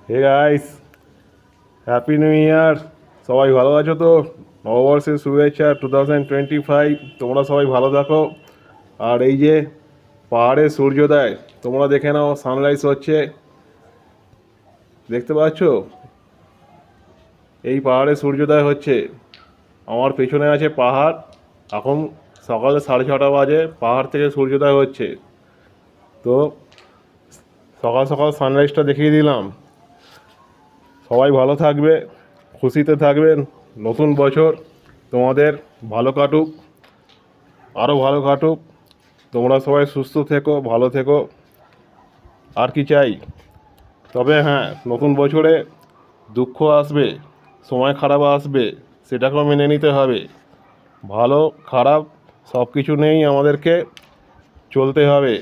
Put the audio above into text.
হে guys, happy new year. সবাই ভালো আছো তো? নববর্ষের শুভেচ্ছা 2025। তোমরা সবাই ভালো থাকো। আর এই যে পাহাড়ে সূর্যোদয়, তোমরা দেখে নাও, সানরাইজ হচ্ছে, দেখতে পাচ্ছ? এই পাহাড়ে সূর্যোদয় হচ্ছে। আমার পেছনে আছে পাহাড়। এখন সকালে 6:30 বাজে, পাহাড় থেকে সূর্যোদয় হচ্ছে। তো সকাল সকাল সানরাইজটা দেখিয়ে দিলাম। সবাই ভালো থাকবে, খুশিতে থাকবেন। নতুন বছর তোমাদের ভালো কাটুক, আরও ভালো কাটুক। তোমরা সবাই সুস্থ থেকো, ভালো থেকো। আর কি চাই? তবে হ্যাঁ, নতুন বছরে দুঃখ আসবে, সময় খারাপ আসবে, সেটাকেও মেনে নিতে হবে। ভালো খারাপ সব কিছু নিয়েই আমাদেরকে চলতে হবে।